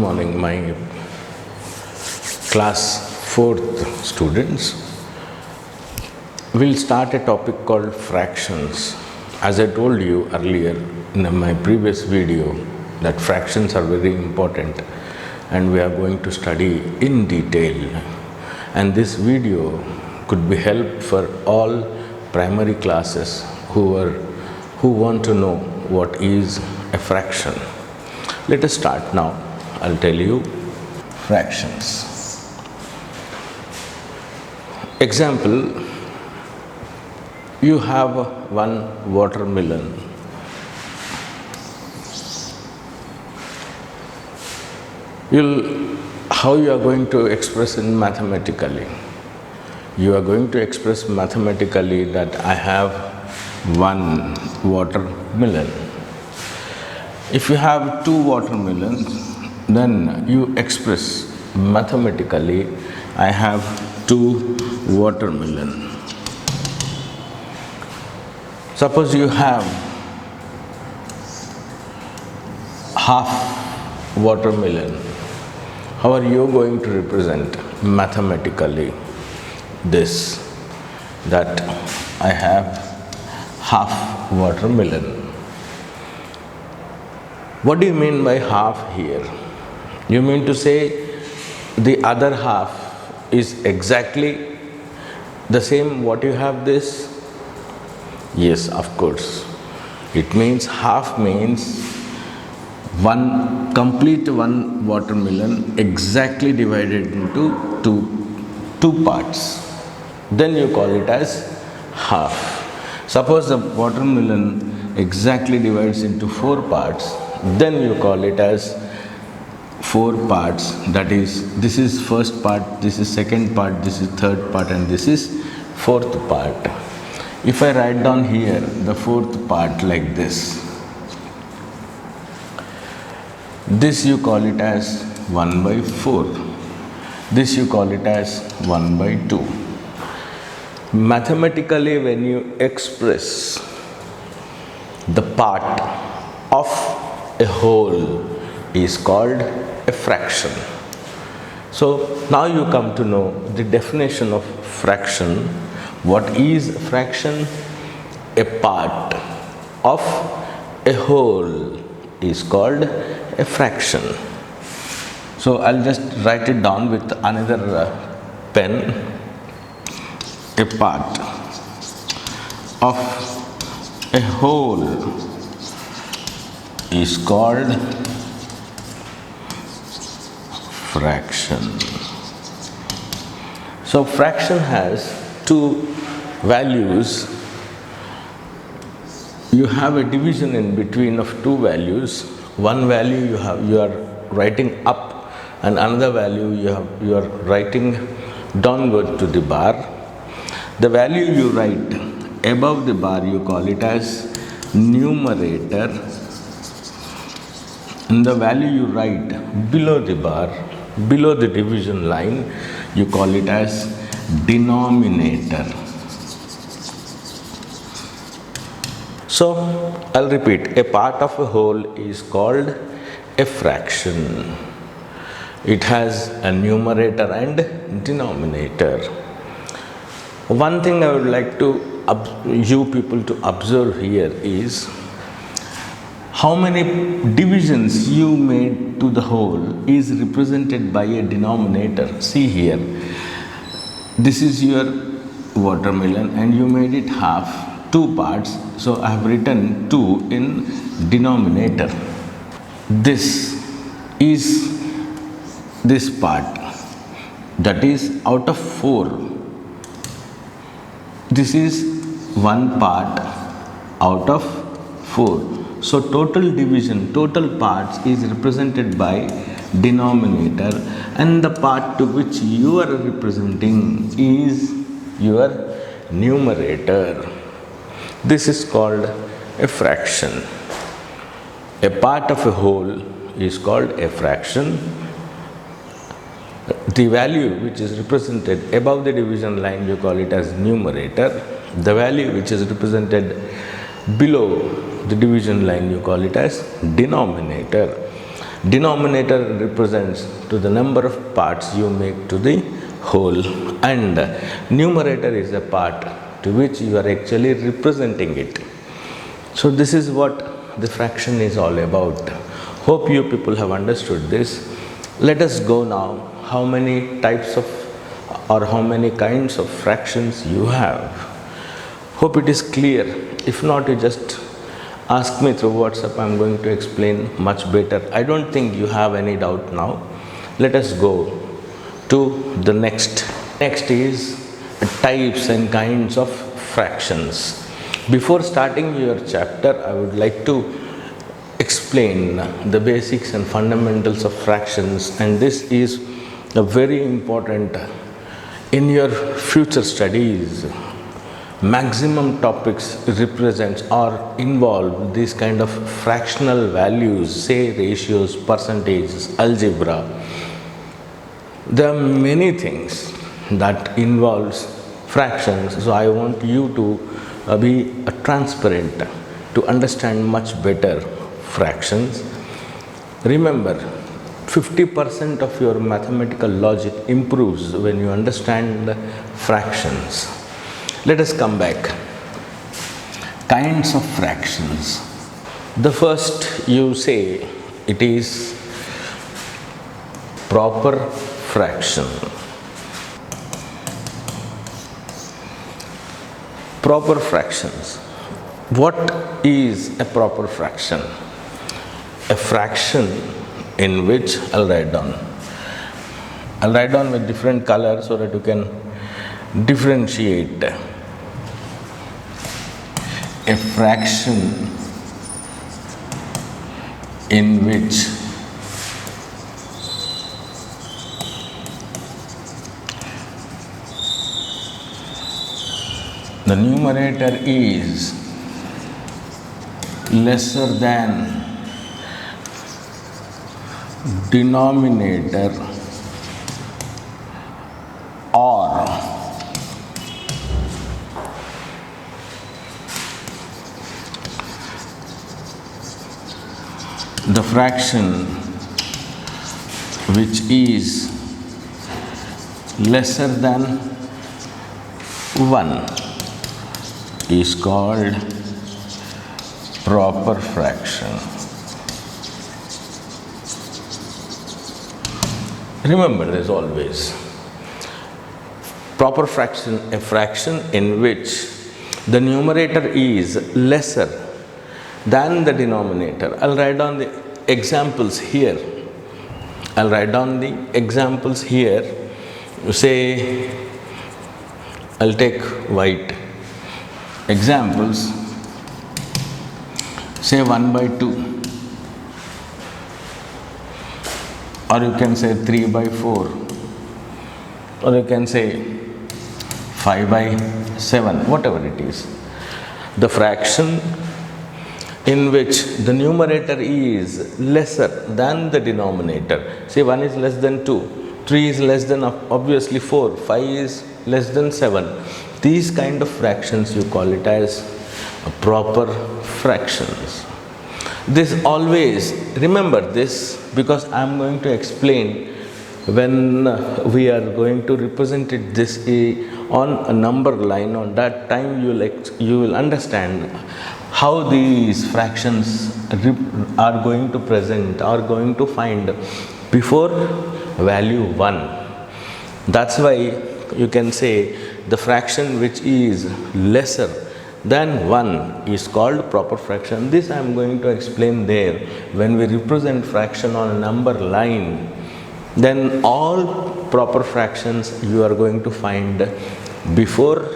morning, my class 4th students. We'll start a topic called fractions. As I told you earlier in my previous video that fractions are very important and we are going to study in detail. And this video could be help for all primary classes who want to know what is a fraction. Let us start now. I'll tell you fractions. Example, you have one watermelon. How you are going to express it mathematically? You are going to express mathematically that I have one watermelon. If you have two watermelons, then you express mathematically, I have two watermelon. Suppose you have half watermelon. How are you going to represent mathematically this, that I have half watermelon? What do you mean by half here? You mean to say the other half is exactly the same what you have this? Yes, of course. It means half means one watermelon exactly divided into two parts. Then you call it as half. Suppose the watermelon exactly divides into 4 parts, then you call it as 4 parts. That is, this is first part, this is second part, this is third part, and this is fourth part. If I write down here the fourth part like this you call it as 1 by 4. This you call it as 1 by 2. Mathematically, when you express the part of a whole is called a fraction. So now you come to know the definition of fraction. What is fraction? A part of a whole is called a fraction. So I'll just write it down with another pen. A part of a whole is called fraction. So fraction has two values. You have a division in between of two values. One value you are writing up, and another value you are writing downward to the bar. The value you write above the bar you call it as numerator, and the value you write below the bar, below the division line, you call it as denominator. So I'll repeat, a part of a whole is called a fraction. It has a numerator and denominator. One thing I would like you people to observe here is how many divisions you made to the whole is represented by a denominator. See here, this is your watermelon and you made it half, 2 parts. So I have written 2 in denominator. This is this part, that is out of 4. This is 1 part out of 4. So total division, total parts is represented by denominator, and the part to which you are representing is your numerator. This is called a fraction. A part of a whole is called a fraction. The value which is represented above the division line, you call it as numerator. The value which is represented below the division line, you call it as denominator. Denominator represents to the number of parts you make to the whole, and numerator is a part to which you are actually representing it. So this is what the fraction is all about. Hope you people have understood this. Let us go now how many types of or how many kinds of fractions you have. Hope it is clear. If not, you just ask me through WhatsApp. I'm going to explain much better. I don't think you have any doubt now. Let us go to the next. Next is types and kinds of fractions. Before starting your chapter, I would like to explain the basics and fundamentals of fractions, and this is a very important in your future studies. Maximum topics represents or involve these kind of fractional values, say ratios, percentages, algebra. There are many things that involves fractions, so I want you to be transparent to understand much better fractions. Remember, 50% of your mathematical logic improves when you understand fractions. Let us come back. Kinds of fractions. The first, you say it is proper fraction. Proper fractions. What is a proper fraction? A fraction in which I'll write down with different colors so that you can differentiate. A fraction in which the numerator is lesser than denominator, or the fraction which is lesser than 1 is called proper fraction. Remember this always. Proper fraction, a fraction in which the numerator is lesser than the denominator. I'll write down the examples here. Say, I'll take white. Examples, say 1 by 2. Or you can say 3 by 4, or you can say 5 by 7, whatever it is. The fraction in which the numerator is lesser than the denominator. Say 1 is less than 2, 3 is less than obviously 4, 5 is less than 7. These kind of fractions you call it as proper fractions. This always, remember this, because I am going to explain when we are going to represent it this on a number line. On that time you will understand how these fractions are going to present, are going to find before value 1. That's why you can say the fraction which is lesser than 1 is called proper fraction. This I am going to explain there. When we represent fraction on a number line, then all proper fractions you are going to find before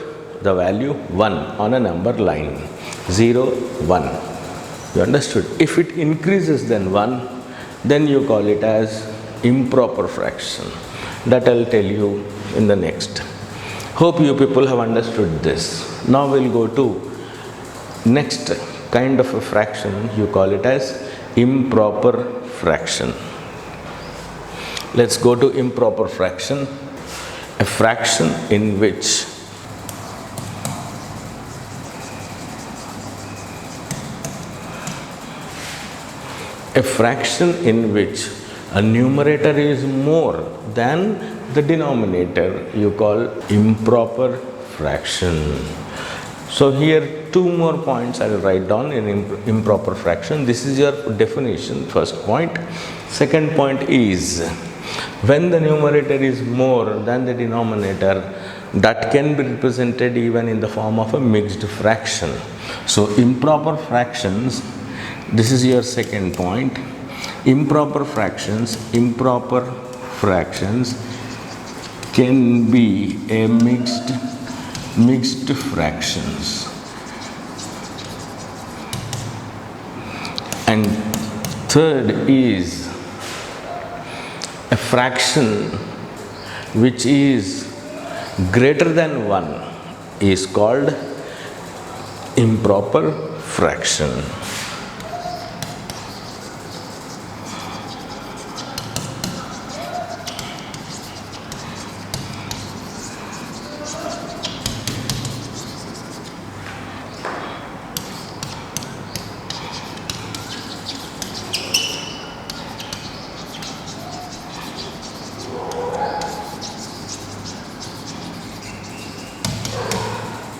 the value 1 on a number line. 0, 1. You understood? If it increases than 1, then you call it as improper fraction. That I'll tell you in the next. Hope you people have understood this. Now we'll go to next kind of a fraction. You call it as improper fraction. Let's go to improper fraction. A fraction in which A fraction in which a numerator is more than the denominator you call improper fraction. So here two more points I will write down in improper fraction. This is your definition, first point. Second point is, when the numerator is more than the denominator, that can be represented even in the form of a mixed fraction. So improper fractions, this is your second point. Improper fractions can be a mixed fractions. And third is a fraction which is greater than 1 is called improper fraction.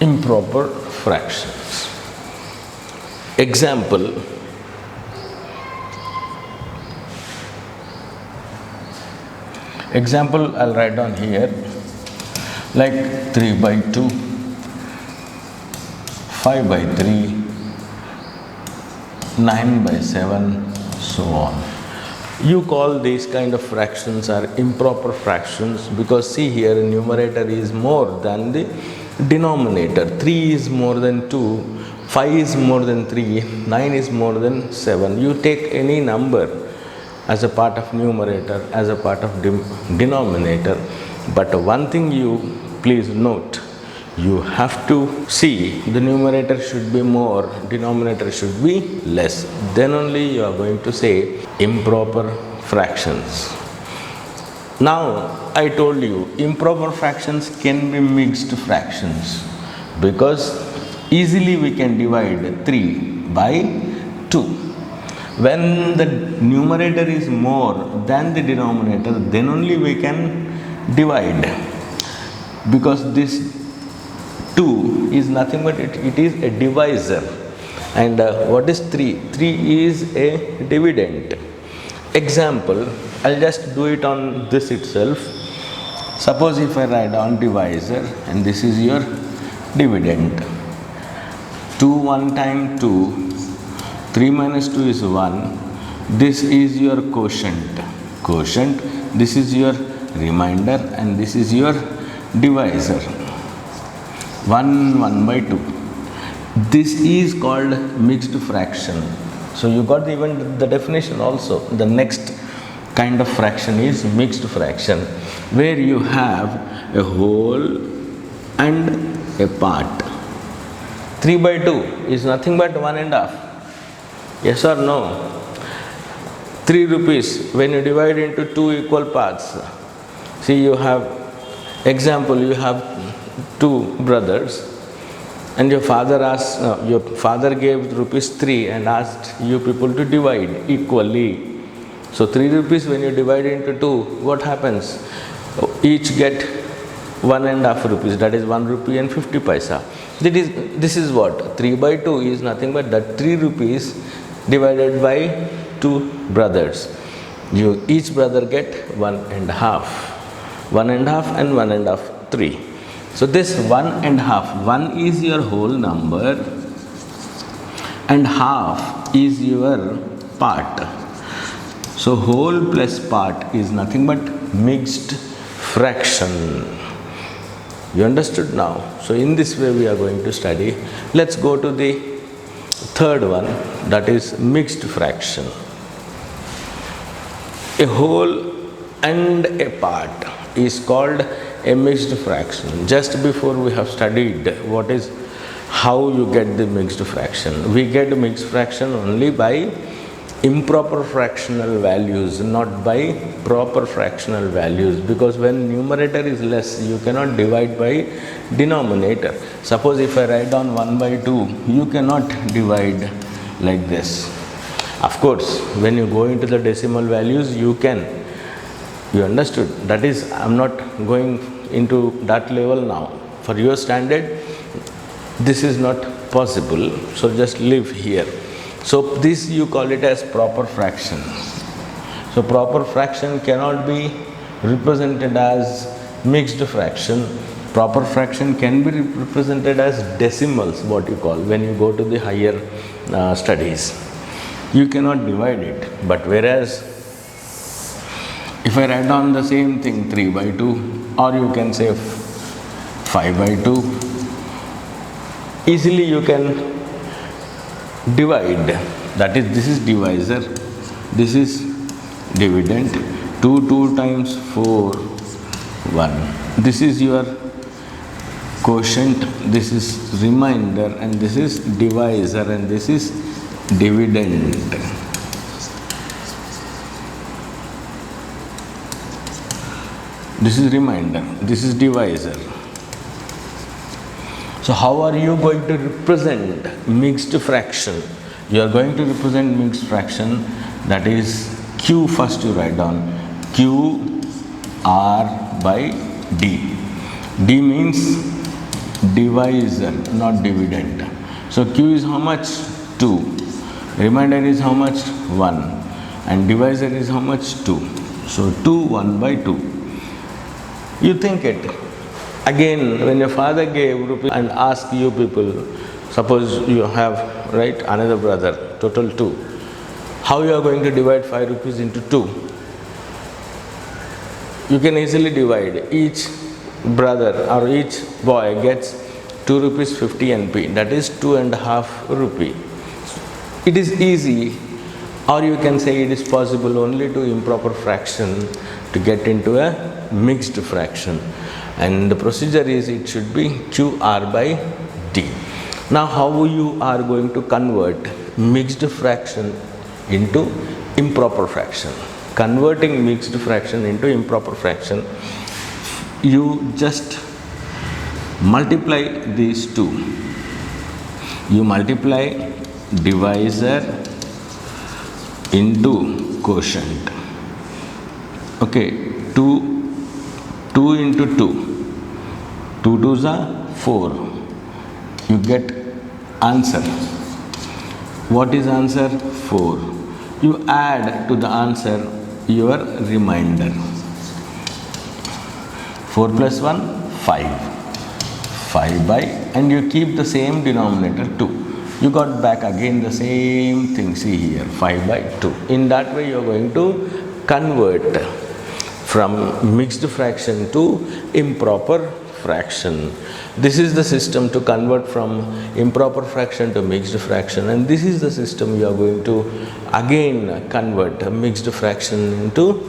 Improper fractions. Example, I'll write down here, like 3 by 2, 5 by 3, 9 by 7, so on. You call these kind of fractions are improper fractions because see here, numerator is more than the denominator. 3 is more than 2, 5 is more than 3, 9 is more than 7. You take any number as a part of numerator, as a part of denominator. But one thing you please note, you have to see the numerator should be more, denominator should be less. Then only you are going to say improper fractions. Now, I told you, improper fractions can be mixed fractions because easily we can divide 3 by 2. When the numerator is more than the denominator, then only we can divide, because this 2 is nothing but it is a divisor. And what is 3? 3 is a dividend. Example, I'll just do it on this itself. Suppose if I write down divisor and this is your dividend. 2 1 time 2, 3 minus 2 is 1. This is your quotient. This is your remainder and this is your divisor. 1 1 by 2. This is called mixed fraction. So you got even the definition also. The next kind of fraction is mixed fraction, where you have a whole and a part. 3 by 2 is nothing but 1.5. Yes or no? 3 rupees, when you divide into 2 equal parts, see you have, example, you have 2 brothers and your father gave rupees 3 and asked you people to divide equally. So 3 rupees when you divide into 2, what happens? Each get 1.5 rupees, that is 1 rupee and 50 paisa. This is what? 3 by 2 is nothing but that 3 rupees divided by 2 brothers. Each brother get 1.5. 1.5 and 1.5, 3. So this 1.5, 1 is your whole number and half is your part. So whole plus part is nothing but mixed fraction. You understood now? So in this way we are going to study. Let's go to the third one, that is mixed fraction. A whole and a part is called a mixed fraction. Just before we have studied how you get the mixed fraction. We get mixed fraction only by improper fractional values, not by proper fractional values, because when numerator is less, you cannot divide by denominator. Suppose if I write down 1 by 2, you cannot divide like this. Of course, when you go into the decimal values, you understood. That is, I'm not going into that level now. For your standard, this is not possible. So just live here. So this you call it as proper fraction. So proper fraction cannot be represented as mixed fraction. Proper fraction can be represented as decimals, what you call, when you go to the higher studies. You cannot divide it. But whereas, if I write down the same thing, 3 by 2, or you can say 5 by 2, easily you can divide. That is, this is divisor, this is dividend. 2 times 4, 1. This is your quotient, this is remainder, and this is divisor, and this is dividend. This is remainder, this is divisor. So how are you going to represent mixed fraction? You are going to represent mixed fraction, that is Q. First you write down Q R by D. D means divisor, not dividend. So Q is how much? 2. Remainder is how much? 1. And divisor is how much? 2. So 2, 1 by 2. You think it. Again, when your father gave rupees and asked you people, suppose you have, right, another brother, total 2. How you are going to divide 5 rupees into 2? You can easily divide. Each brother or each boy gets 2 rupees 50 NP, that is 2.5 rupee. It is easy, or you can say it is possible only to improper fraction to get into a mixed fraction. And the procedure is, it should be QR by D. Now how you are going to convert mixed fraction into improper fraction? Converting mixed fraction into improper fraction, you just multiply these two. You multiply divisor into quotient. Okay, 2 into 2. 2 2s are 4. You get answer. What is answer? 4. You add to the answer your remainder. 4 plus 1, 5. 5 by, and you keep the same denominator 2. You got back again the same thing, see here, 5 by 2. In that way you are going to convert from mixed fraction to improper fraction. This is the system to convert from improper fraction to mixed fraction, and this is the system you are going to again convert a mixed fraction into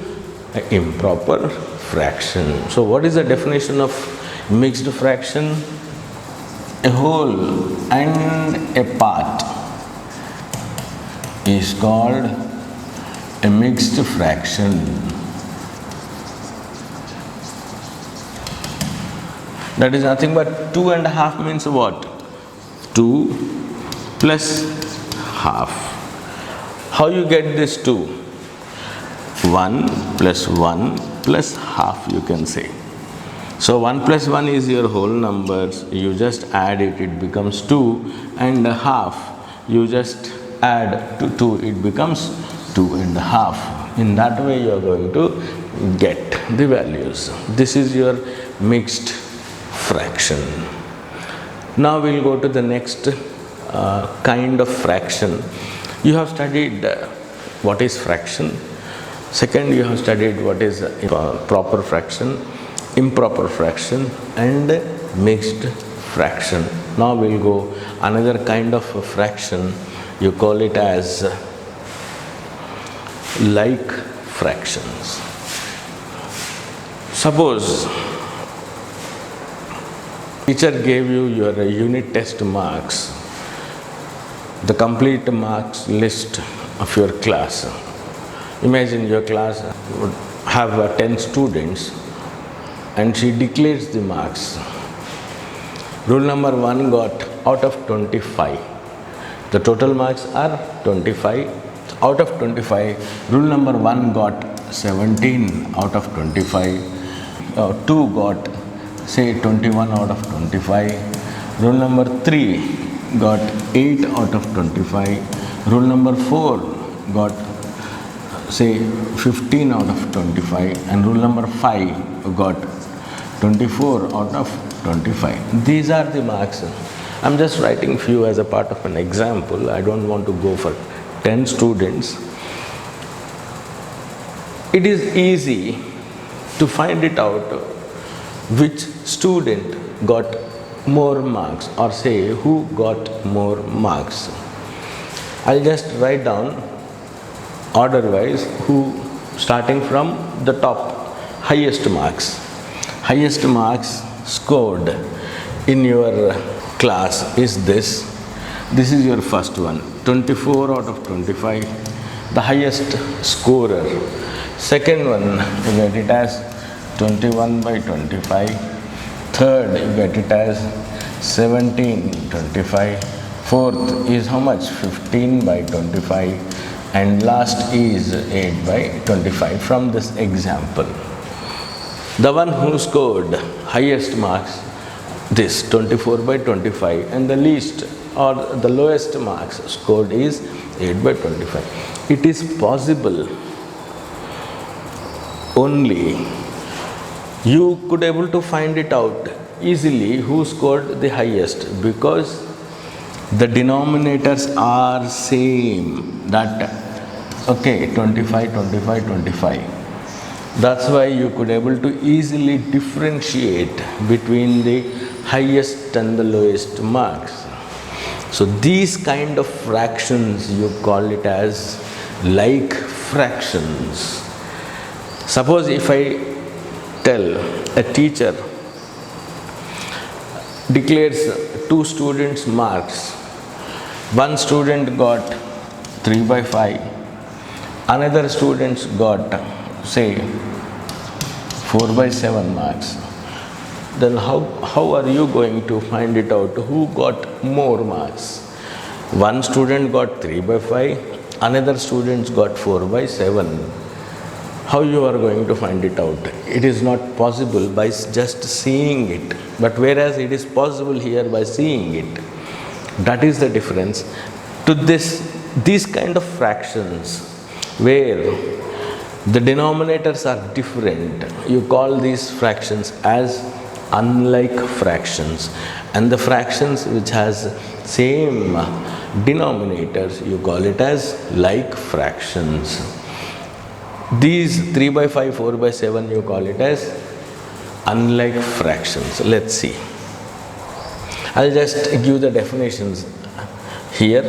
improper fraction. So what is the definition of mixed fraction? A whole and a part is called a mixed fraction. That is nothing but 2.5 means what? 2 plus half. How you get this 2? 1 plus 1 plus half, you can say. So 1 plus 1 is your whole numbers, you just add it, it becomes 2, and half, you just add to 2, it becomes 2.5. In that way you are going to get the values. This is your mixed fraction. Now we'll go to the next kind of fraction. You have studied what is fraction. Second, you have studied what is proper fraction, improper fraction, and mixed fraction. Now we'll go another kind of a fraction. You call it as like fractions. Suppose teacher gave you your unit test marks, the complete marks list of your class. Imagine your class would have 10 students, and she declares the marks. Rule number 1 got out of 25. The total marks are 25 out of 25. Rule number 1 got 17 out of 25. 2 got say 21 out of 25. Rule number 3 got 8 out of 25. Rule number 4 got say 15 out of 25, and rule number 5 got 24 out of 25. These are the marks. I'm just writing few as a part of an example. I don't want to go for 10 students. It is easy to find it out which student got more marks, or say who got more marks. I'll just write down order wise who, starting from the top, highest marks. Highest marks scored in your class is this. This is your first one, 24 out of 25, the highest scorer. Second one, you get it as 21 by 25. Third, you get it as 17/25. Fourth is how much? 15 by 25. And last is 8 by 25 from this example. The one who scored highest marks, this 24 by 25, and the least or the lowest marks scored is 8 by 25. It is possible only you could able to find it out easily who scored the highest, because the denominators are same. That okay, 25, 25, 25. That's why you could able to easily differentiate between the highest and the lowest marks. So these kind of fractions, you call it as like fractions. Suppose if I tell a teacher declares two students' marks, one student got 3 by 5, another student got say 4 by 7 marks, then how are you going to find it out who got more marks? One student got 3 by 5, another student got 4 by 7. How you are going to find it out? It is not possible by just seeing it, but whereas it is possible here by seeing it. That is the difference. To these kind of fractions where the denominators are different, you call these fractions as unlike fractions, and the fractions which has same denominators, you call it as like fractions. These 3 by 5, 4 by 7, you call it as unlike fractions. Let's see. I'll just give the definitions here.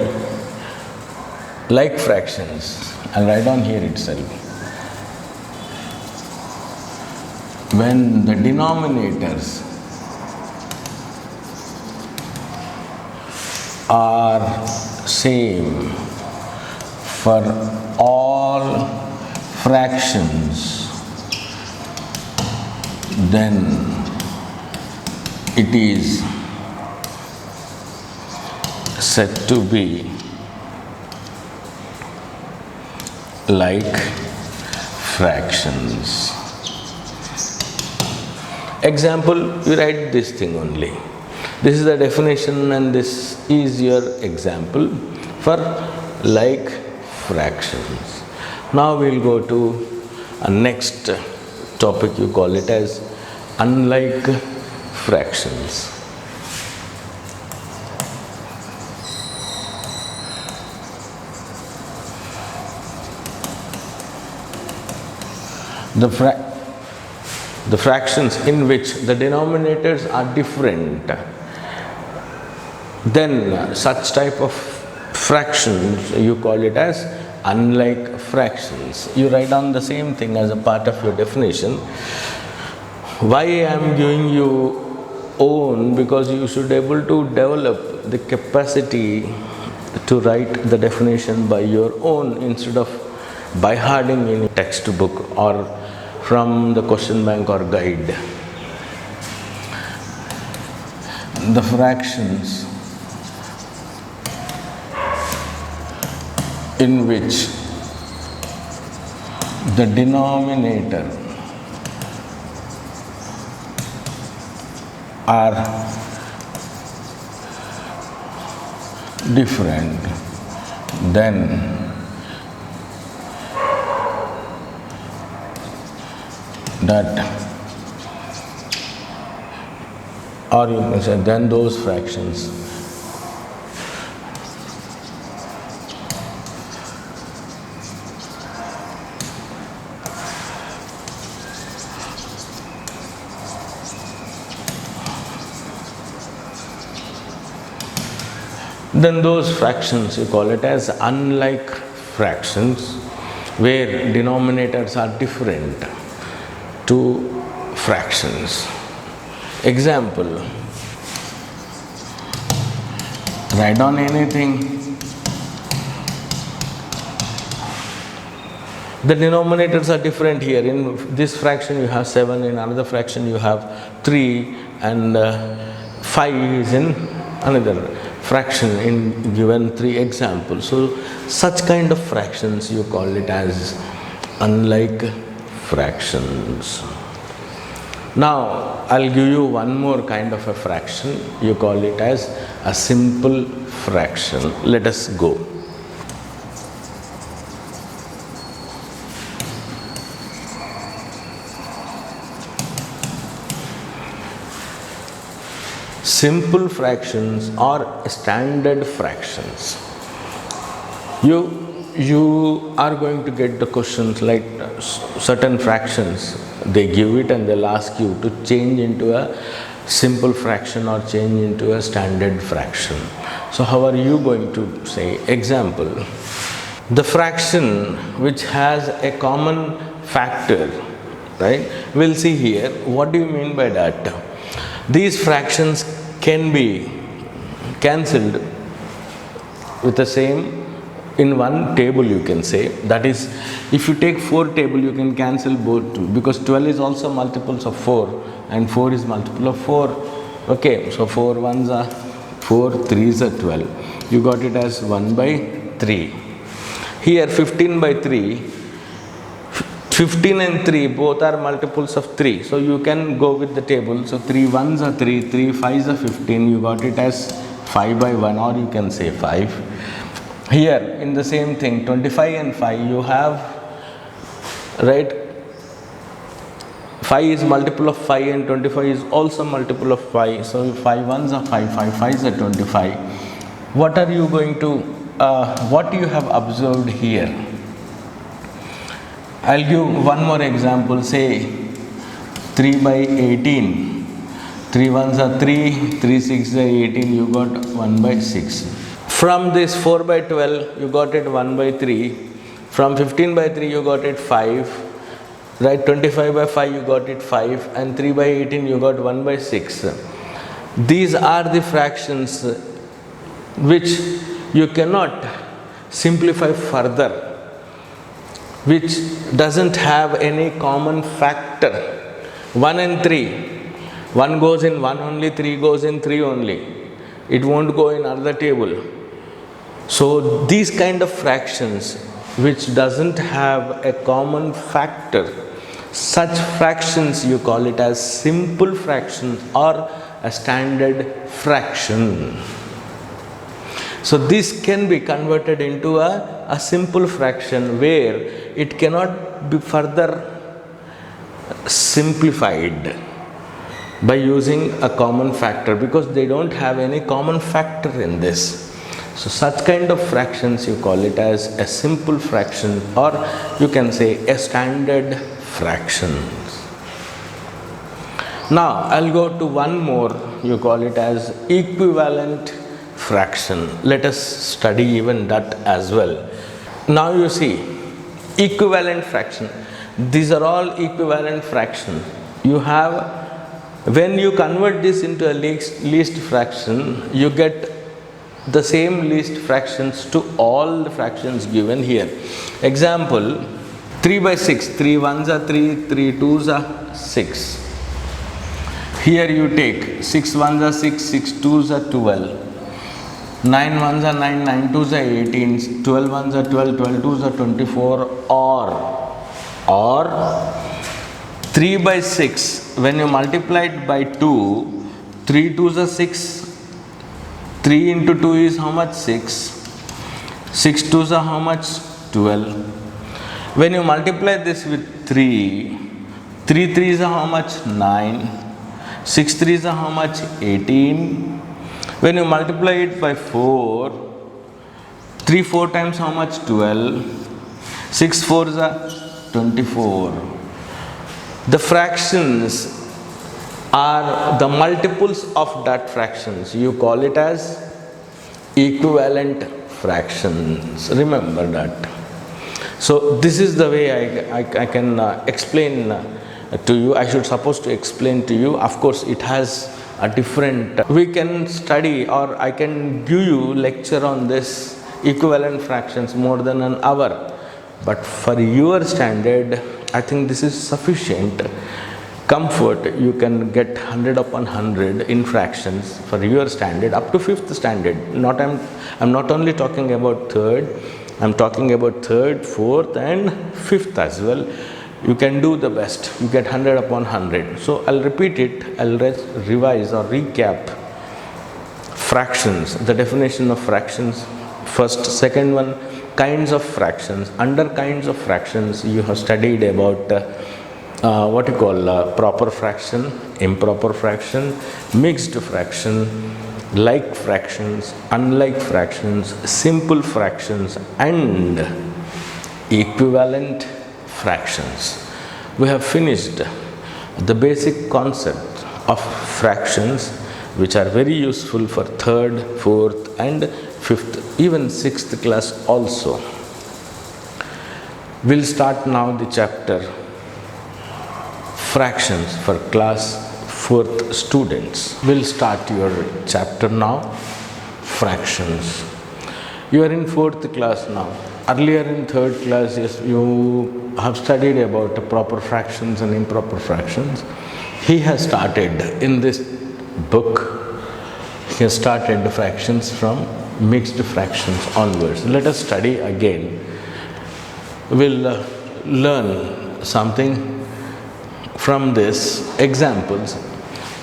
Like fractions, I'll write down here itself. When the denominators are same for all fractions, then it is said to be like fractions. Example, you write this thing only. This is the definition and this is your example for like fractions. Now we'll go to a next topic, you call it as unlike fractions. The fractions in which the denominators are different, then such type of fractions you call it as unlike fractions. You write down the same thing as a part of your definition. Why I am giving you own? Because you should able to develop the capacity to write the definition by your own instead of by harding in textbook or from the question bank or guide. The fractions in which the denominator are different, then that, or you can say then those fractions you call it as unlike fractions, where denominators are different to fractions. Example, write down anything. The denominators are different here. In this fraction you have 7, in another fraction you have 3, and 5 is in another fraction in given 3 examples. So such kind of fractions you call it as unlike fractions. Now I'll give you one more kind of a fraction. You call it as a simple fraction. Let us go. Simple fractions or standard fractions. You are going to get the questions like certain fractions, they give it and they'll ask you to change into a simple fraction or change into a standard fraction. So how are you going to say? Example, the fraction which has a common factor, right? We'll see here. What do you mean by that? These fractions can be cancelled with the same in one table, you can say. That is, if you take 4 table, you can cancel both 2, because 12 is also multiples of 4 and 4 is multiple of 4. Okay, so 4 ones are 4, 3s are 12. You got it as 1 by 3. Here 15 by 3, 15 and 3 both are multiples of 3. So you can go with the table. So 3 ones are 3, 3 5s are 15. You got it as 5 by 1, or you can say 5. Here in the same thing, 25 and 5 you have, right? 5 is multiple of 5 and 25 is also multiple of 5. So 5 ones are 5, 5 5s are 25. What are you going to, what you have observed here? I'll give one more example. Say 3 by 18. 3 ones are 3, 3 6s are 18. You got 1 by 6. From this 4 by 12, you got it 1 by 3. From 15 by 3, you got it 5. Right, 25 by 5, you got it 5. And 3 by 18, you got 1 by 6. These are the fractions which you cannot simplify further, which doesn't have any common factor. 1 and 3. 1 goes in 1 only, 3 goes in 3 only. It won't go in another table. So these kind of fractions which doesn't have a common factor, such fractions you call it as simple fraction or a standard fraction. So this can be converted into a simple fraction where it cannot be further simplified by using a common factor, because they don't have any common factor in this. So such kind of fractions you call it as a simple fraction, or you can say a standard fraction. Now I'll go to one more, you call it as equivalent fraction. Let us study even that as well. Now you see, equivalent fraction. These are all equivalent fractions. You have, when you convert this into a least fraction, you get the same least fractions to all the fractions given here. Example, 3 by 6. 3 ones are 3, 3 twos are 6. Here you take 6 ones are 6, 6 twos are 12. 9 ones are 9, 9 twos are 18. 12 ones are 12, 12 twos are 24. or 3 by 6, when you multiply it by 2, 3 2s are 6, 3 into 2 is how much? 6, 6 2s are how much? 12. When you multiply this with 3, 3 3s are how much? 9, 6 3s are how much? 18. When you multiply it by 4, 3 4 times how much? 12, 6 4s are 24. The fractions are the multiples of that fractions. You call it as equivalent fractions. Remember that. So this is the way I can explain to you. I should supposed to explain to you. Of course, it has a different. We can study, or I can give you lecture on this equivalent fractions more than an hour. But for your standard, I think this is sufficient comfort. You can get 100 upon 100 in fractions for your standard up to 5th standard. I'm not only talking about 3rd, I'm talking about 3rd, 4th and 5th as well. You can do the best. You get 100 upon 100. So I'll repeat it. I'll revise or recap fractions, the definition of fractions. First, second one, kinds of fractions. Under kinds of fractions, you have studied about what you call proper fraction, improper fraction, mixed fraction, like fractions, unlike fractions, simple fractions and equivalent fractions. We have finished the basic concept of fractions, which are very useful for 3rd, 4th and 5th, even 6th class also. We'll start now the chapter fractions for class 4th students. We'll start your chapter now, fractions. You are in 4th class now. Earlier in 3rd class, yes, you have studied about proper fractions and improper fractions. He has started in this book, he has started the fractions from mixed fractions onwards. Let us study again. We'll learn something from this examples.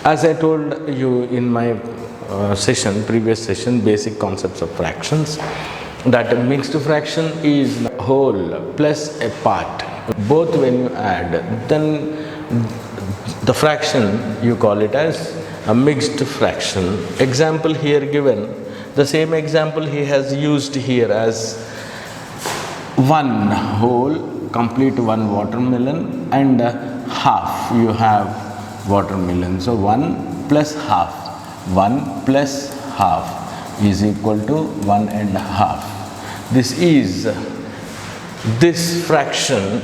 As I told you in my previous session, basic concepts of fractions, that a mixed fraction is whole plus a part. Both when you add, then the fraction you call it as a mixed fraction. Example here given, the same example he has used here as one whole, complete one watermelon and half you have watermelon. So 1 plus half, 1 plus half is equal to 1 and half. This fraction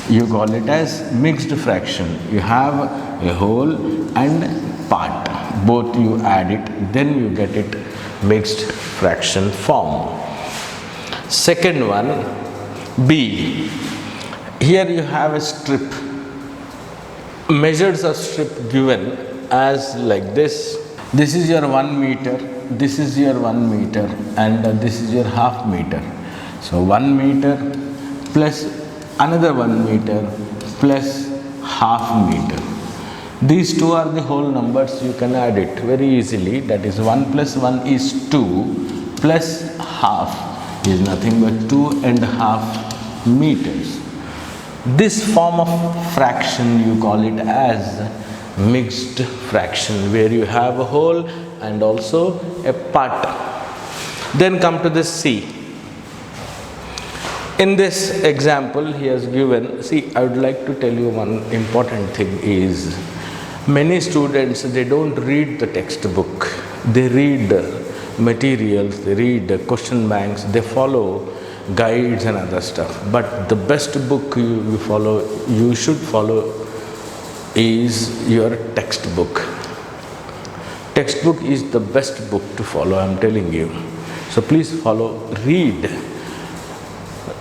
you call it as mixed fraction. You have a whole and part, both you add it, then you get it mixed fraction form. Second one, B. Here you have a strip. Measures of strip given as like this. This is your 1 meter, this is your 1 meter and this is your half meter. So 1 meter plus another 1 meter plus half meter. These two are the whole numbers. You can add it very easily. That is 1 plus 1 is 2 plus half is nothing but 2.5 meters. This form of fraction you call it as mixed fraction, where you have a whole and also a part. Then come to this C. In this example he has given, see, I would like to tell you one important thing is, many students, they don't read the textbook. They read materials, they read question banks, they follow guides and other stuff. But the best book you should follow is your textbook. Textbook is the best book to follow, I am telling you. So please follow, read.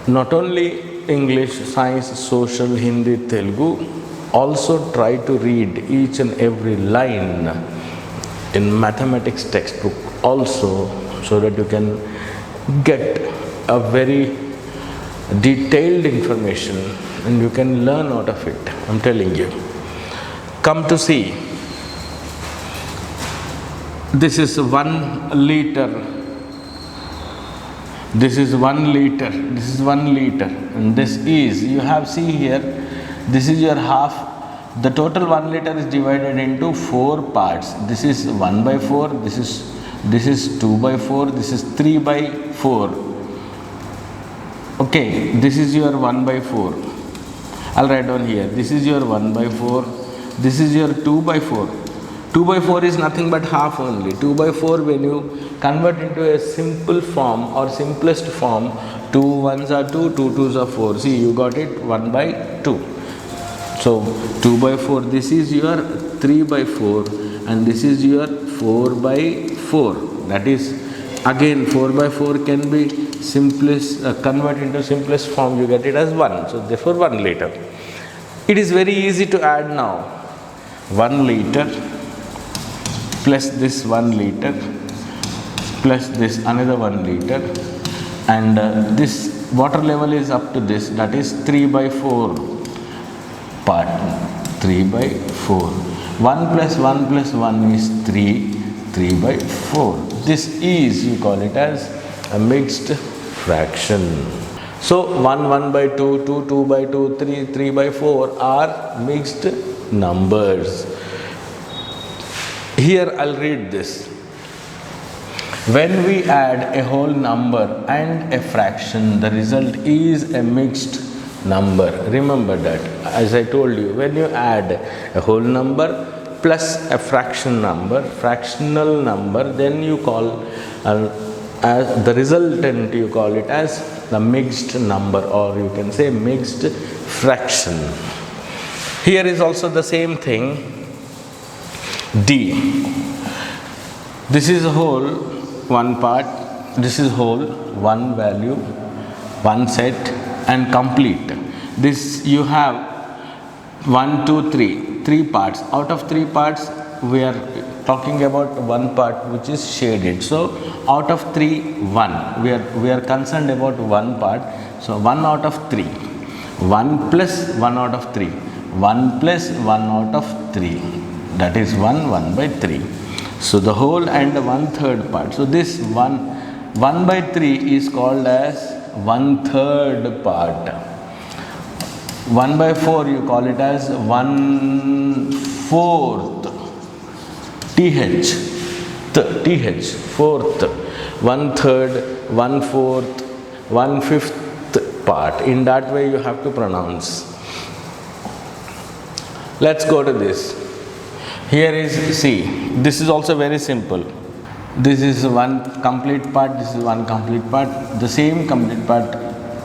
Not only English, science, social, Hindi, Telugu, also try to read each and every line in mathematics textbook also, so that you can get a very detailed information and you can learn out of it. I'm telling you. Come to see. This is 1 liter. This is 1 liter. This is 1 liter. And this is, you have see here, this is your half. The total 1 liter is divided into 4 parts. This is 1 by 4. This is 2 by 4. This is 3 by 4. Okay, this is your 1 by 4. I'll write down here. This is your 1 by 4. This is your 2 by 4. 2 by 4 is nothing but half only. 2 by 4, when you convert into a simple form or simplest form, 2 1s are 2, 2 2s are 4. See, you got it, 1 by 2. So 2 by 4, this is your 3 by 4 and this is your 4 by 4. That is, again 4 by 4 can be simplest, convert into simplest form, you get it as 1. So therefore 1 liter. It is very easy to add now. 1 liter plus this 1 liter plus this another 1 liter, and this water level is up to this, that is 3 by 4 part. 3 by 4. 1 plus 1 plus 1 is 3. 3 by 4. This is, you call it as a mixed fraction. So 1 1 by 2, 2 2 by 2, 3 3 by 4 are mixed numbers. Here I'll read this. When we add a whole number and a fraction, the result is a mixed number. Remember that. As I told you, when you add a whole number plus a fraction number, fractional number, then you call as the resultant, you call it as the mixed number, or you can say mixed fraction. Here is also the same thing. D. This is whole, one part. This is whole, one value, one set, and complete. This you have 1 2 3, 3 parts. Out of 3 parts, we are talking about one part which is shaded. So out of 3, 1. We are concerned about one part. So 1 out of 3. 1 plus 1 out of 3. 1 plus 1 out of 3. That is 1 1 by 3. So the whole and 1/3 part. So this 1 by 3 is called as 1/3 part. 1 by 4 you call it as 1/4. TH, fourth. 1/3, 1/4, 1/5 part. In that way you have to pronounce. Let's go to this. Here is C. This is also very simple. This is one complete part, this is one complete part. The same complete part.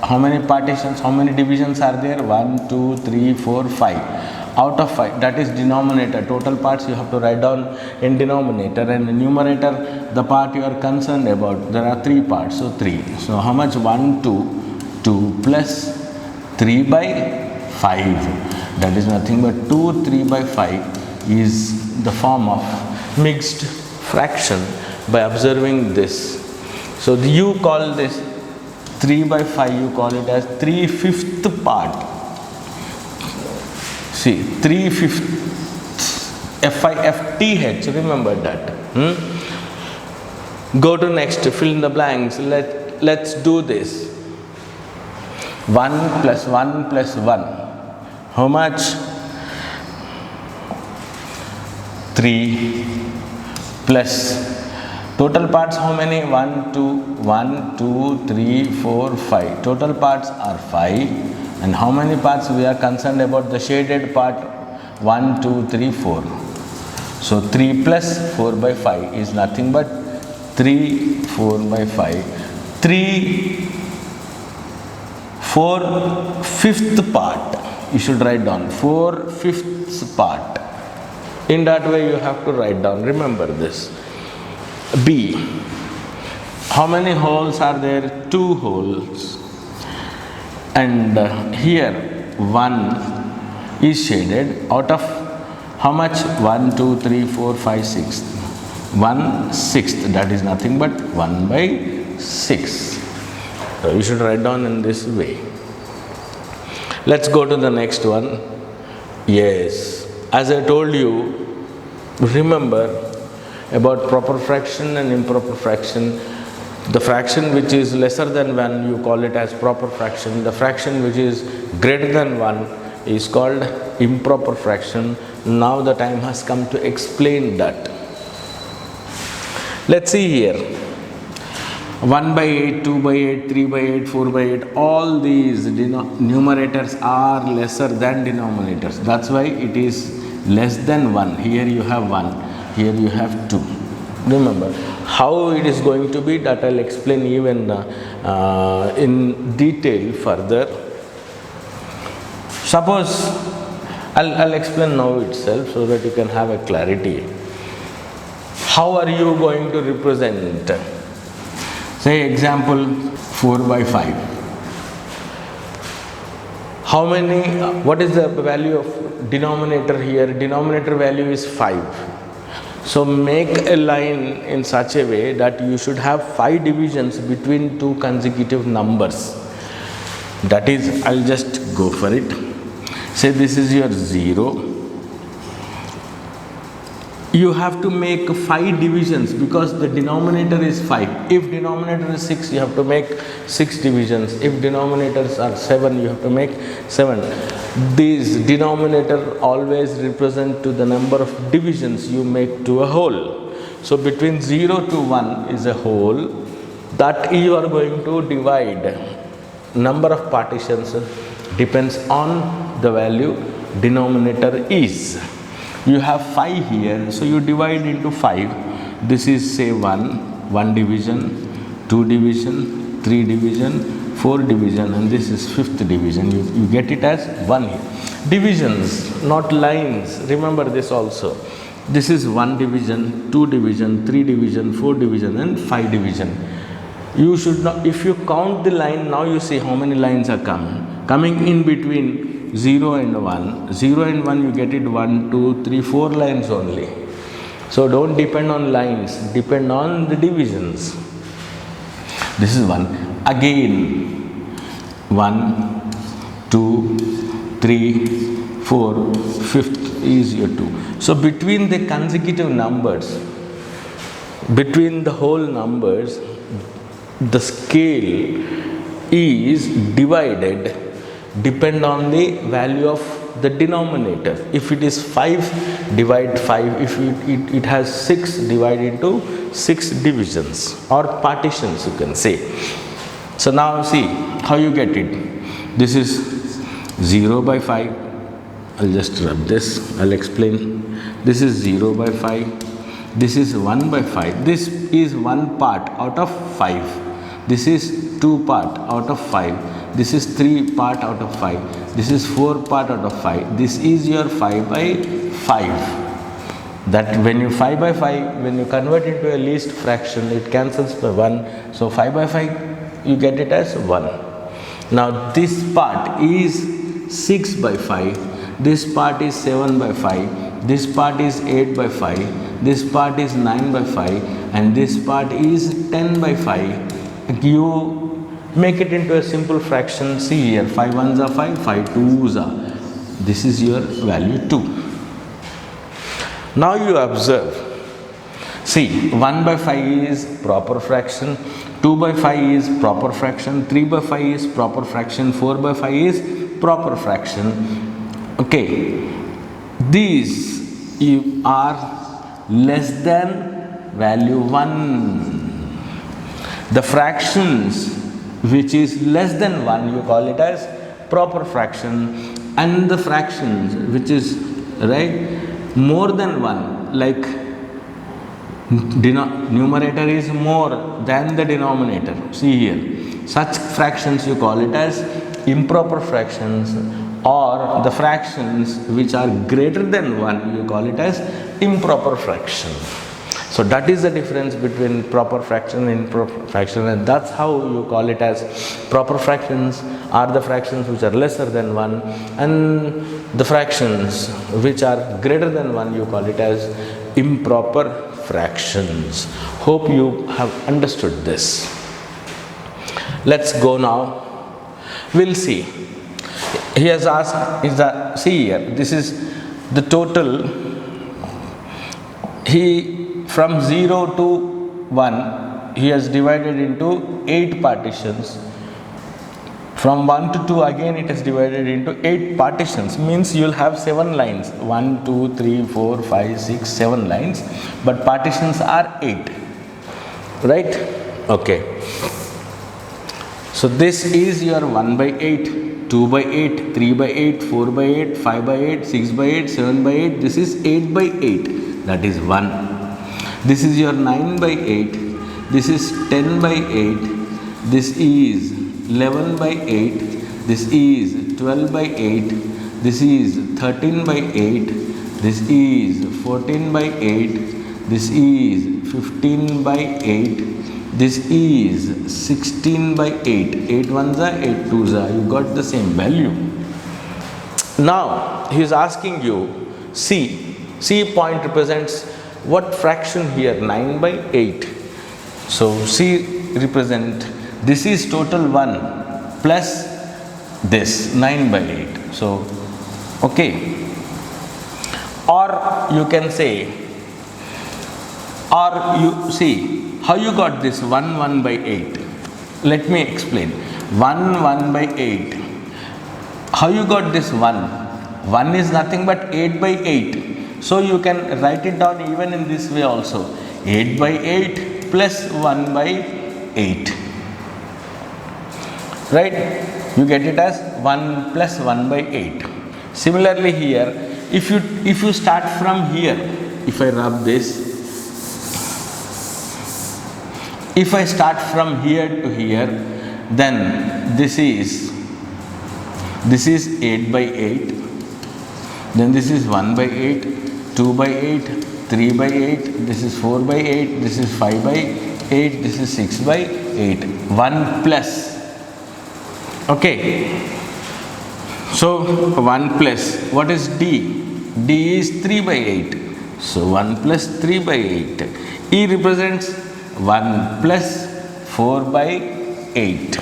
How many partitions, how many divisions are there? 1, 2, 3, 4, 5. Out of 5, that is denominator. Total parts you have to write down in denominator, and the numerator, the part you are concerned about. There are 3 parts, so 3. So how much? 1, 2, 2 plus 3 by 5. That is nothing but 2, 3 by 5 is the form of mixed fraction by observing this. So you call this 3 by 5, you call it as 3/5 part. See, 3/5 FIFTH, remember that. Go to next, fill in the blanks. Let's do this. 1 plus 1 plus 1. How much? 3 plus total parts how many? 1 2 3 4 5. Total parts are 5. And how many parts we are concerned about? The shaded part 1 2 3 4. So 3 plus 4 by 5 is nothing but 3 4 by 5. 4/5 part. You should write down 4/5 part. In that way you have to write down. Remember this. B. How many holes are there? 2 holes. And here 1 is shaded. Out of how much? 1 2 3 4 5 6. 1/6. That is nothing but 1 by 6. So you should write down in this way. Let's go to the next one. Yes, as I told you, remember about proper fraction and improper fraction. The fraction which is lesser than 1, you call it as proper fraction. The fraction which is greater than 1 is called improper fraction. Now the time has come to explain that. Let's see here. 1 by 8, 2 by 8, 3 by 8, 4 by 8, all these numerators are lesser than denominators. That's why it is less than 1. Here you have 1, here you have 2. Remember, how it is going to be, that I'll explain even in detail further. Suppose, I'll explain now itself so that you can have a clarity. How are you going to represent? Say example 4 by 5. How many, what is the value of denominator here? Denominator value is 5. So make a line in such a way that you should have 5 divisions between two consecutive numbers. That is, I'll just go for it. Say this is your 0. You have to make 5 divisions because the denominator is 5. If denominator is 6, you have to make 6 divisions. If denominators are 7, you have to make 7. These denominator always represent to the number of divisions you make to a whole. So between 0 to 1 is a whole that you are going to divide. Number of partitions depends on the value denominator is. You have 5 here, so you divide into 5. This is say 1 division, 2 division, 3 division, 4 division, and this is 5th division. You get it as 1 here. Divisions, not lines. Remember this also. This is 1 division, 2 division, 3 division, 4 division, and 5 division. You should not, if you count the line, now you see how many lines are coming in between 0 and 1. 0 and 1 you get it 1, 2, 3, 4 lines only. So don't depend on lines, depend on the divisions. This is 1. Again 1, 2, 3, 4, 5th is your 2. So between the consecutive numbers, between the whole numbers, the scale is divided depend on the value of the denominator. If it is 5, divide 5. If it has 6, divide into 6 divisions or partitions, you can say. So now see how you get it. This is 0 by 5. I'll just rub this. I'll explain. This is 0 by 5. This is 1 by 5. This is 1 part out of 5. This is 2 part out of 5. This is 3 part out of 5. This is 4 part out of 5. This is your 5 by 5. That when you 5 by 5, when you convert into a least fraction, it cancels by 1. So 5 by 5, you get it as 1. Now this part is 6 by 5. This part is 7 by 5. This part is 8 by 5. This part is 9 by 5. And this part is 10 by 5. You make it into a simple fraction. See here, 5 ones are 5, 5 twos are. This is your value 2. Now you observe. See, 1 by 5 is proper fraction, 2 by 5 is proper fraction, 3 by 5 is proper fraction, 4 by 5 is proper fraction. Okay, these are less than value 1. The fractions which is less than 1, you call it as proper fraction, and the fractions which is more than 1, like numerator is more than the denominator. See here, such fractions you call it as improper fractions, or the fractions which are greater than 1, you call it as improper fraction. So that is the difference between proper fraction and improper fraction, and that's how you call it as proper fractions are the fractions which are lesser than 1, and the fractions which are greater than 1, you call it as improper fractions. Hope you have understood this. Let's go now. We'll see. he has asked is the, see here, this is the total. He from 0 to 1 he has divided into 8 partitions. From 1 to 2 again it is divided into 8 partitions, means you will have 7 lines, 1 2 3 4 5 6 7 lines, but partitions are 8, right? Okay, so this is your 1 by 8, 2 by 8, 3 by 8, 4 by 8, 5 by 8, 6 by 8, 7 by 8. This is 8 by 8, that is 1. This is your 9 by 8. This is 10 by 8. This is 11 by 8. This is 12 by 8. This is 13 by 8. This is 14 by 8. This is 15 by 8. This is 16 by 8. 8 ones are 8 twos are. You got the same value. Now he is asking you, C. C point represents what fraction here? 9 by 8. So C represent, this is total 1 plus this 9 by 8. So okay, or you can say, or you see how you got this 1 1 by 8. Let me explain. 1 1 by 8. How you got this 1? 1 is nothing but 8 by 8. So you can write it down even in this way also. 8 by 8 plus 1 by 8. Right? You get it as 1 plus 1 by 8. Similarly here, if you start from here, if I rub this, if I start from here to here, then this is 8 by 8. Then this is 1 by 8, 2 by 8, 3 by 8, this is 4 by 8, this is 5 by 8, this is 6 by 8. 1 plus. Okay. So 1 plus, what is D? D is 3 by 8. So 1 plus 3 by 8. E represents 1 plus 4 by 8.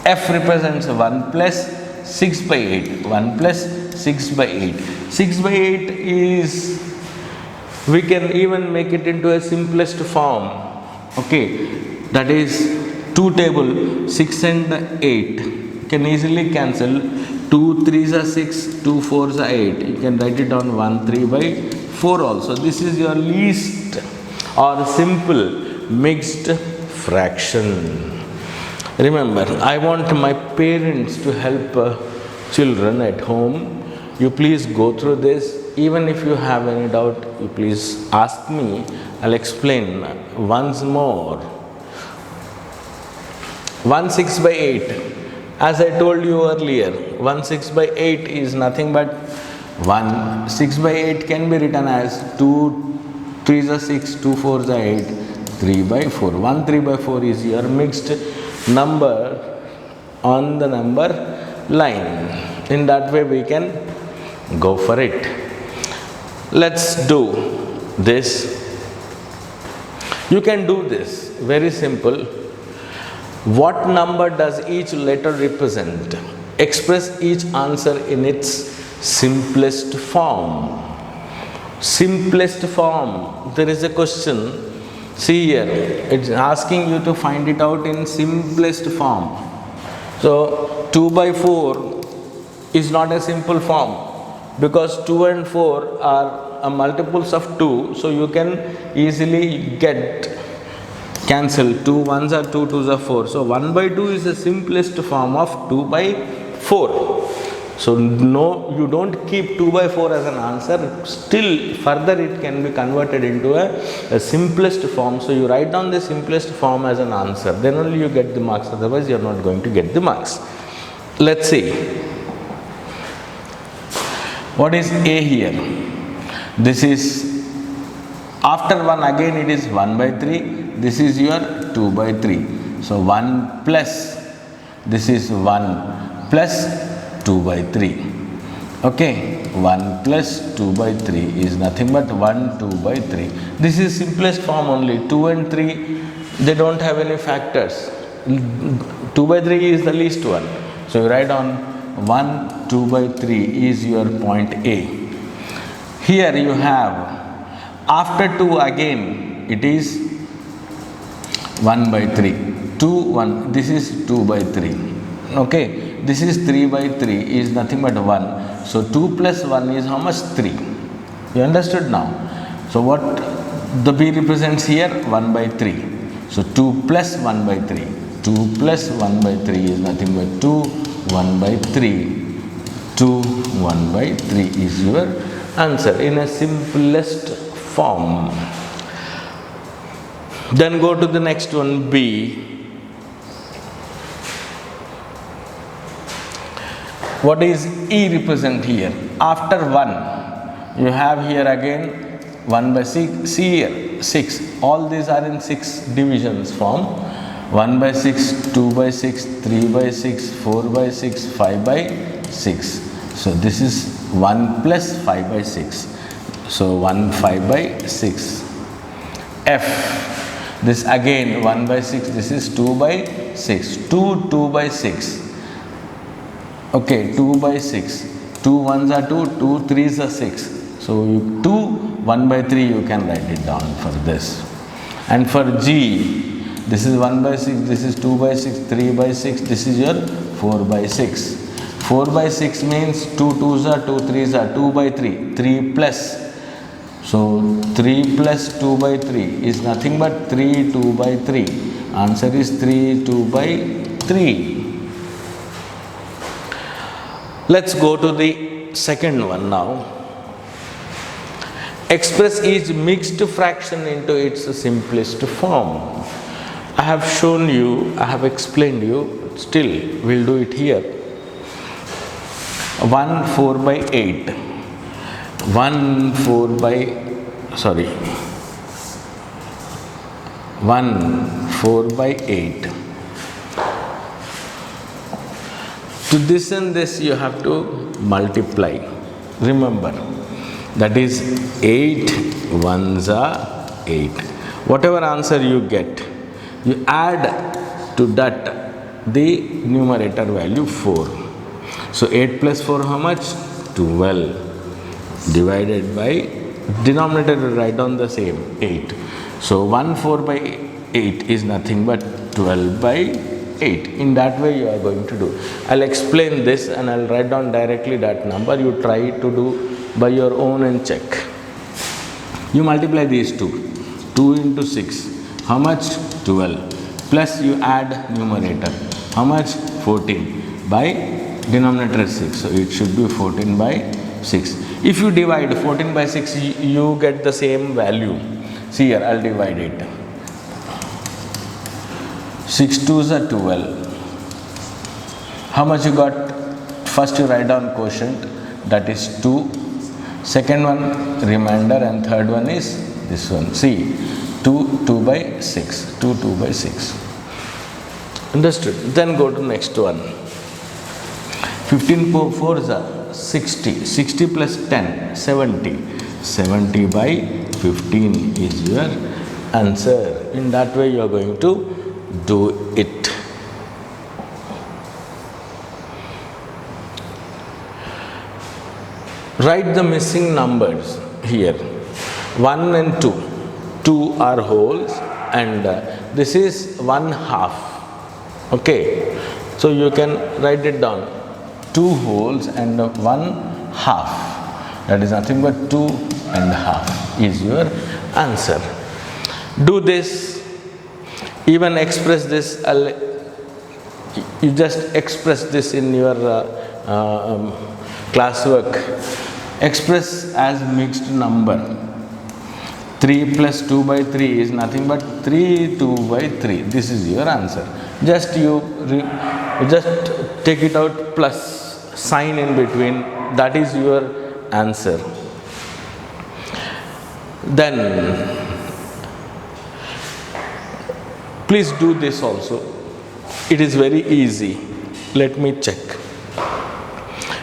F represents 1 plus 6 by 8. 1 plus 6 by 8. 6 by 8 is, we can even make it into a simplest form. Okay, that is 2 table, 6 and 8 can easily cancel. 2 3s are 6, 2 4s are 8. You can write it down 1 3 by 4 also. This is your least or simple mixed fraction. Remember, I want my parents to help children at home. You please go through this. Even if you have any doubt, you please ask me. I'll explain once more. 1 6 by 8. As I told you earlier, 1 6 by 8 is nothing but 1 6 by 8 can be written as 2 3s are 6, 2 4s are 8, 3 by 4. 1 3 by 4 is your mixed number on the number line. In that way we can go for it. Let's do this. You can do this very simple. What number does each letter represent? Express each answer in its simplest form. Simplest form. There is a question. See here, it's asking you to find it out in simplest form. So 2 by 4 is not a simple form, because 2 and 4 are multiples of 2, so you can easily get cancel. 2 1s are 2, 2s are 4. So 1 by 2 is the simplest form of 2 by 4. So no, you don't keep 2 by 4 as an answer. Still further it can be converted into a simplest form. So you write down the simplest form as an answer. Then only you get the marks. Otherwise you are not going to get the marks. Let's see. What is A here? This is, after 1 again it is 1 by 3. This is your 2 by 3. So 1 plus, this is 1 plus 2 by 3. Okay, 1 plus 2 by 3 is nothing but 1 2 by 3. This is simplest form only. 2 and 3, they don't have any factors. 2 by 3 is the least one. So you write on 1, 2 by 3 is your point A. Here you have, after 2 again, it is 1 by 3. 2, 1, this is 2 by 3. Okay, this is 3 by 3 is nothing but 1. So 2 plus 1 is how much? 3. You understood now? So what the B represents here? 1 by 3. So 2 plus 1 by 3. 2 plus 1 by 3 is nothing but 2, 1 by 3. 2, 1 by 3 is your answer in a simplest form. Then go to the next one, B. What is E represent here? After 1, you have here again 1 by 6, see here, 6. All these are in 6 divisions form. 1 by 6, 2 by 6, 3 by 6, 4 by 6, 5 by 6. So this is 1 plus 5 by 6. So 1, 5 by 6. F. This again 1 by 6, this is 2 by 6. 2, 2 by 6. Okay, 2 by 6. 2 1s are 2, 2 3s are 6. So 2, 1 by 3 you can write it down for this. And for G, this is 1 by 6, this is 2 by 6, 3 by 6, this is your 4 by 6. 4 by 6 means 2 2s are 2 3s are 2 by 3, 3 plus. So 3 plus 2 by 3 is nothing but 3 2 by 3. Answer is 3 2 by 3. Let's go to the second one now. Express each mixed fraction into its simplest form. I have shown you, I have explained you, still we'll do it here. 1 4 by 8. 1 4 by, sorry, 1 4 by 8. To this and this you have to multiply. Remember, that is 8 ones are 8. Whatever answer you get, you add to that the numerator value 4. So 8 plus 4 how much? 12 divided by, denominator will write down the same, 8. So 1 4 by 8 is nothing but 12 by 8. In that way you are going to do. I'll explain this and I'll write down directly that number. You try to do by your own and check. You multiply these two. 2 into 6. How much? 12. Plus you add numerator. How much? 14 by denominator 6. So it should be 14 by 6. If you divide 14 by 6, you get the same value. See here, I'll divide it. 6 2s are 12. How much you got? First you write down quotient, that is 2. Second one remainder, and third one is this one. See, 2 by 6. 2 by 6. Understood? Then go to next one. 15 4s are 60. 60 plus 10, 70. 70 by 15 is your answer. In that way you are going to do it. Write the missing numbers here. 1 and 2. 2 are wholes and this is 1/2. Okay. So you can write it down. 2 wholes and 1/2. That is nothing but 2 1/2 is your answer. Do this. Even express this, you just express this in your classwork. Express as mixed number. 3 plus 2 by 3 is nothing but 3 2 by 3. This is your answer. Just you just take it out plus sign in between. That is your answer. Then please do this also. It is very easy. Let me check.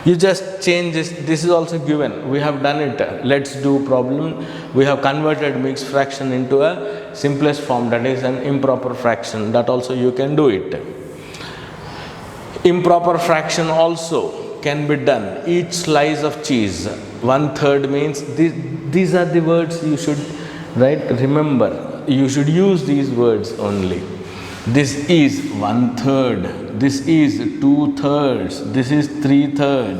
You just change this. This is also given. We have done it. Let's do problem. We have converted mixed fraction into a simplest form, that is an improper fraction. That also you can do it. Improper fraction also can be done. Each slice of cheese, 1/3 means these are the words you should remember. You should use these words only. This is 1/3, this is 2/3, this is 3/3,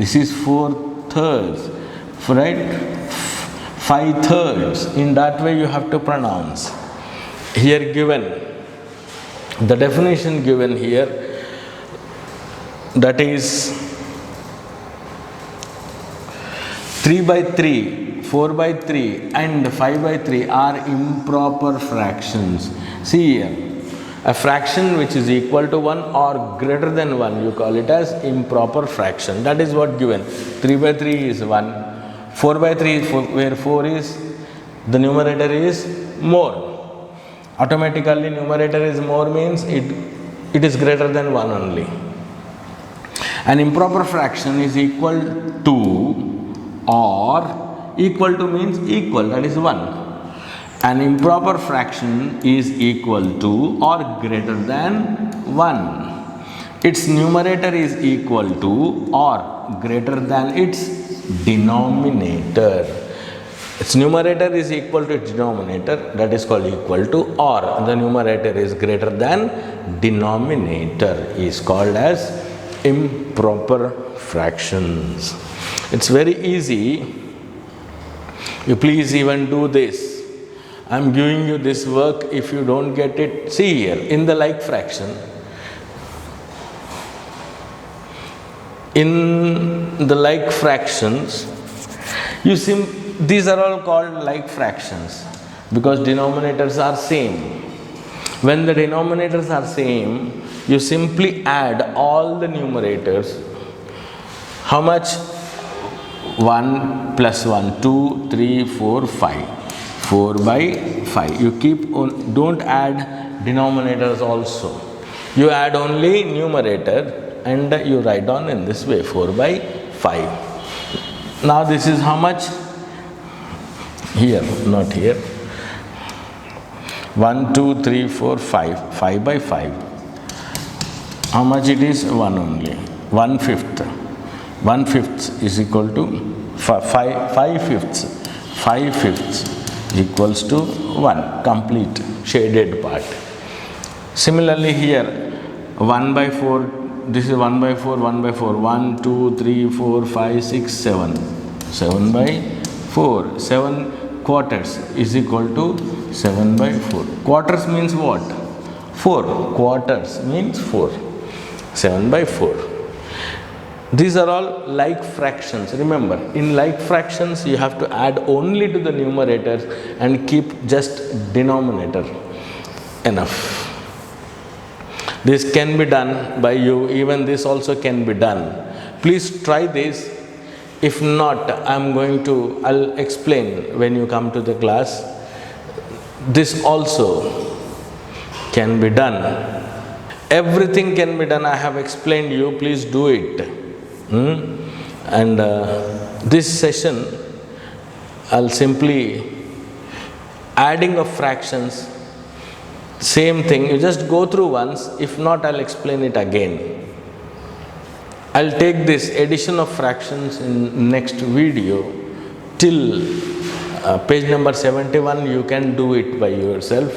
this is 4/3, right? 5/3. In that way you have to pronounce. Here given, the definition given here, that is 3/3, 4/3 and 5/3 are improper fractions. See here, a fraction which is equal to 1 or greater than 1, you call it as improper fraction. That is what given. 3/3 is 1, 4/3 is 4, where 4 is, the numerator is more. Automatically numerator is more means it is greater than 1 only. An improper fraction is equal to, or equal to means equal, that is 1. An improper fraction is equal to or greater than 1. Its numerator is equal to or greater than its denominator. Its numerator is equal to its denominator, that is called equal to, or the numerator is greater than denominator is called as improper fractions. It's very easy. You please even do this. I am giving you this work. If you don't get it, see here in the like fraction. In the like fractions, these are all called like fractions because denominators are same. When the denominators are same, you simply add all the numerators. How much? 1 plus 1, 2, 3, 4, 5. 4/5. You keep on, don't add denominators also. You add only numerator and you write down in this way, 4/5. Now this is how much? Here, not here. 1, 2, 3, 4, 5. 5/5. How much it is? 1 only. 1/5. 1/5 is equal to 5/5. 5/5 equals to 1. Complete shaded part. Similarly here, 1/4. This is 1/4. 1/4. 1, 2, 3, 4, 5, 6, 7. 7/4. 7 quarters is equal to 7/4. Quarters means what? 4. Quarters means 4. 7/4. These are all like fractions. Remember, in like fractions you have to add only to the numerators and keep just denominator. Enough. This can be done by you. Even this also can be done. Please try this. If not, I'll explain when you come to the class. This also can be done. Everything can be done. I have explained you. Please do it. And this session, I'll simply adding of fractions, same thing. You just go through once. If not, I'll explain it again. I'll take this addition of fractions in next video till page number 71. You can do it by yourself.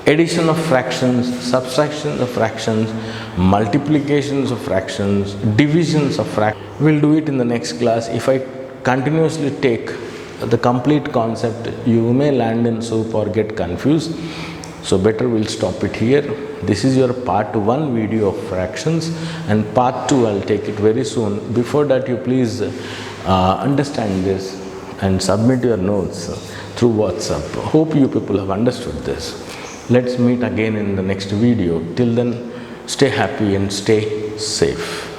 Addition of fractions, subtraction of fractions, multiplications of fractions, divisions of fractions. We'll do it in the next class. If I continuously take the complete concept, you may land in soup or get confused. So better we'll stop it here. This is your part 1 video of fractions, and part 2 I'll take it very soon. Before that, you please understand this and submit your notes through WhatsApp. Hope you people have understood this. Let's meet again in the next video. Till then, stay happy and stay safe.